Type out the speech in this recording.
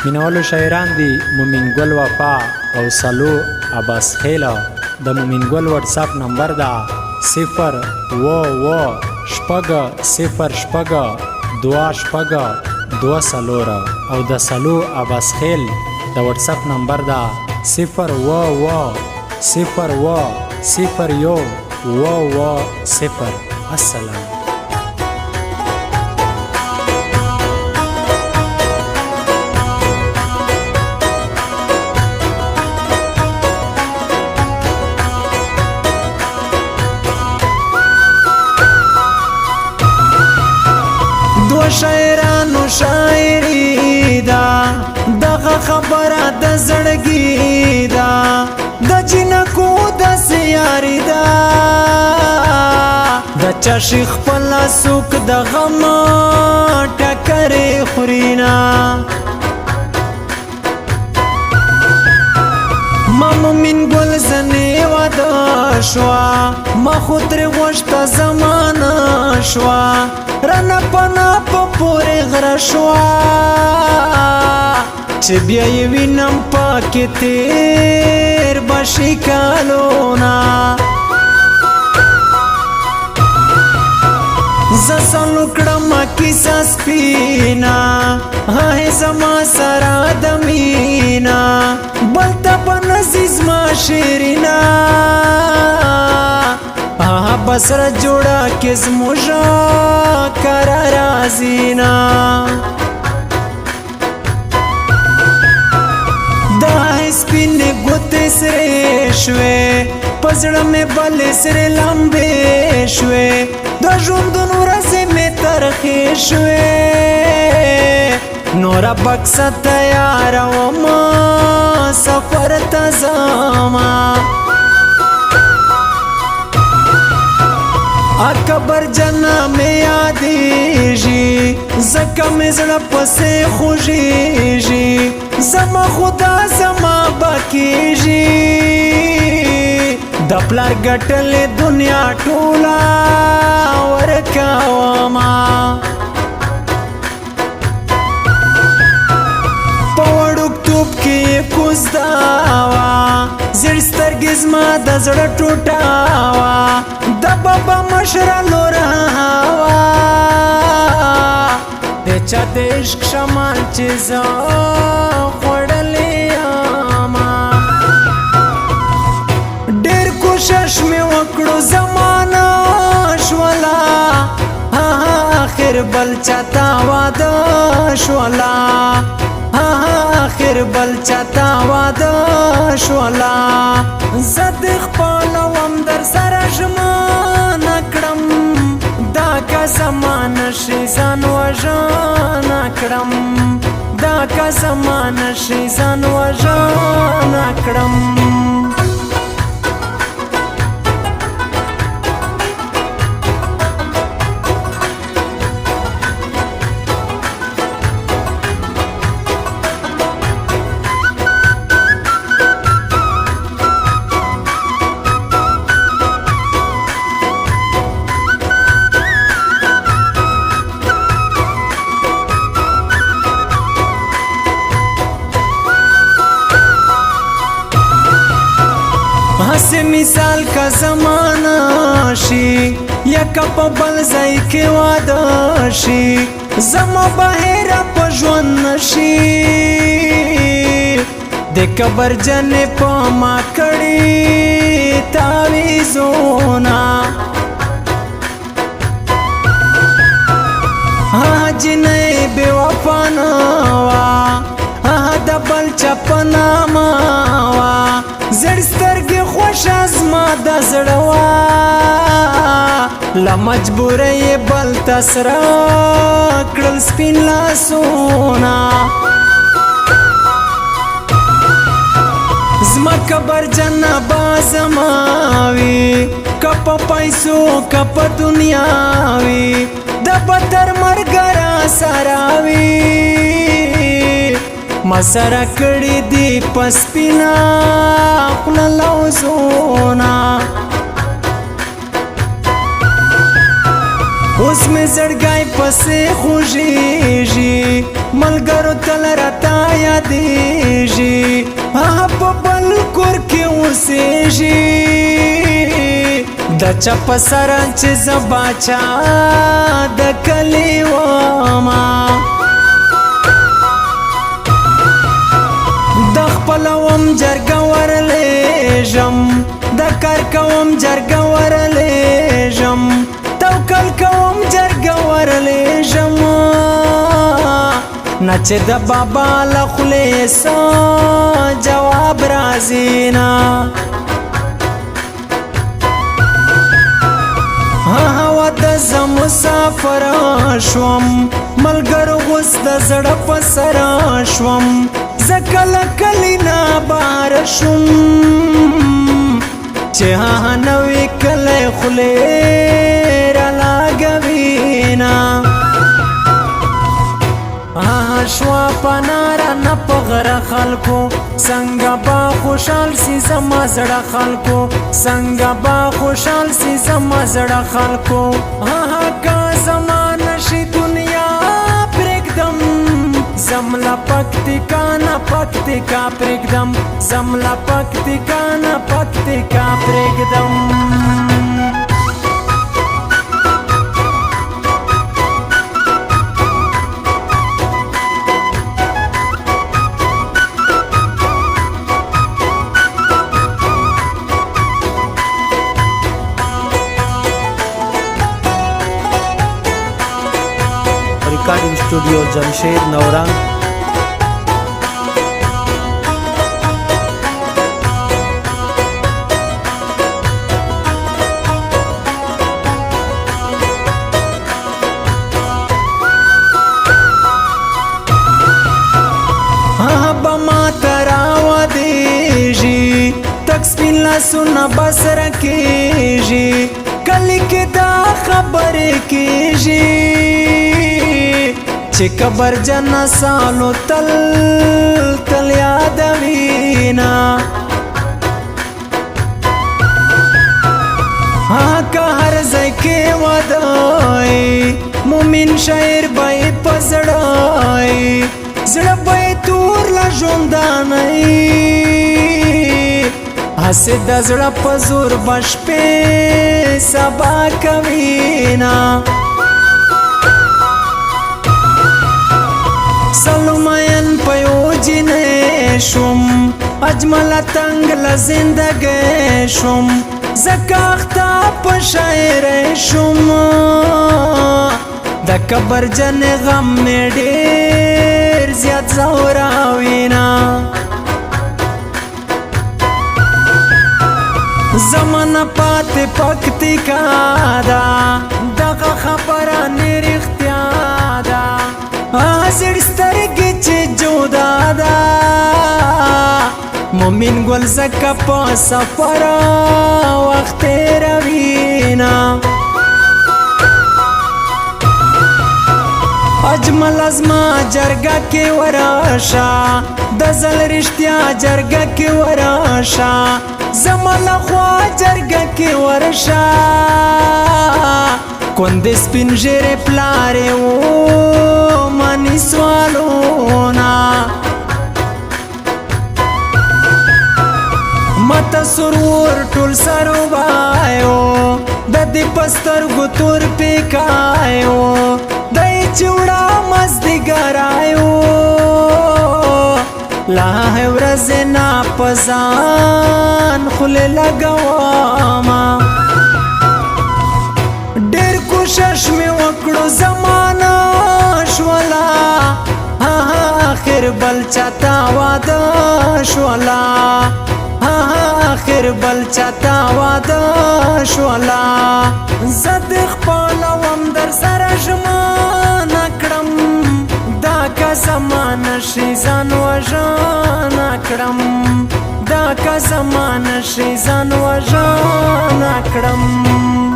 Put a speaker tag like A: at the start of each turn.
A: مینولو شاعران دي مومن ګل وفا او سلو عباس خیلا. د مومن ګل واتساپ نمبر دا 0 شپږ 0 شپږ 2 شپږ 2 سلور او د سلو عباس خیل د واتساپ نمبر دا 0 السلام.
B: دو شاعرانو شاعری دا دغه خبره د زړګي دا د جنکو د سیاري دا د چشي خپل سوک د غم ټکرې خورينا ما مومن ګل زنه واده شوا ما خطر غوشته زمانه شوا رانا پنا په پورې غره شوا چې بیا یې وینم پاکې تیر بشي کالونا زسلو کړم کیسه سپینا هاي زما سره د مینا بلته بنزیز ما شیرینا بسر جوړه کې زموږه کرا رازینا دا سپین ګوتې سره شوي پزړه مې بل سره لمبې شوي د ژوند ورځې مې ترخې شوي نور بکس تیار وما سفر ته زما اکبر جنا میں یادیږي زکه مې زړه پسې خوږیږي زما خدا زما باکیږي د پلار ګټلې دنیا ټوله ورکوما په وړوکتوب کې کوزداوا زړ سترګې زما د زړه ټوټاوا د بابا مشره لور هوا د چا د عشق شمال چې زه خوړلې اما ډېر کوشش مې وکړو زمانه شولا آخر بل چاته واده شولا آخر بل چاته واده شولا زد خپل وم در سره ژمن کړم دا که زمانه شي ځان وژنه کړم دا که زمانه شي ځان وژنه کړم हसे मिसाल का जमाना शी या कप बल ځای کې واده شي زما بهر په ژوند نشي د کبر جنې په ما کړي تعویذونه جنې بے وفا نه وا د بل چپنا ما وا زړ سترګې خوش ازما د زړه وا لا مجبورې بل تسرا کړل سپین لاسونه زما کبر جنہ بازماوي کپ پیسو کپ دنیاوي د بدر مرګرا سراوي مسره کړي دی پسپینا خپل لوزونا اوس می زړګای پسې خوږیږي ملګرو تل راته یادېږي په بل کور کې اوسېږي د چا په سر چې زه باچا د کلي وما د خپلوم جرګه ورلېږم د کار کوم جرګه ورلېږم توکل کوم جرګه ورلېږم نه چې د بابا له خولې څه جواب راځي نه د زه مسافر شوم ملګرو اوس د زړه په سر شوم زه کله کلی نه بار شوم چې نوې کلی خولې رالاګوینه شوا پناره نه په غره خلکو څنګه به خوشحال سي زما زړه خلکو څنګه به خوشحال سي زما زړه خلکو که زما نشي دنیا پرېږدم زمله پکتیکا نه پکتیکا پرېږدم زمله پکتیکا نه پکتیکا پرېږدم
C: रिकॉर्डिंग स्टूडियो जमशेद नौरा
B: बमा तरावा देजी तक स्पिला सुना बसर केजी कली के दा खबर केजी چې کبر جن سالو تل تل یادوینا که هر ځای کې ودای مومن شاعر به پزړای زړه به تور لا ژوندانای هسې د زړه په زور بشپې سبا کوینا سلمین پیو جنې شوم اجمل تنگ لزندګې شوم زکاختا په شاعر شوم د کبر جن غم مې ډېر زیات زوراوینا زمانه پاتې پکتیکا دا دغه خبره نه رښتیا ده زړ سترګې چې جدا ده مومن ګل زکه په سفر وخت تېروینا اجمل ازما جرګه کې ورشه د زل رښتیا جرګه کې ورشه زما له خوا جرګه کې ورشه کندې سپین ژیرې پلارې و منی سوالونا ماته سرور ټول سرو وایو د دې پسترګو تور پیکایو دای چوڑا مزدګر آیو لا ورځ نه پزان خله لګواما ډېر کوشش مې وکړو زمانہ شولا آخر بل چتا واده شولا آخر بل چتا واده شولا زد خپل وم در سره ژمنه کړم دا که زمانه شي ځان وژنه کړم دا که زمانه شي ځان وژنه کړم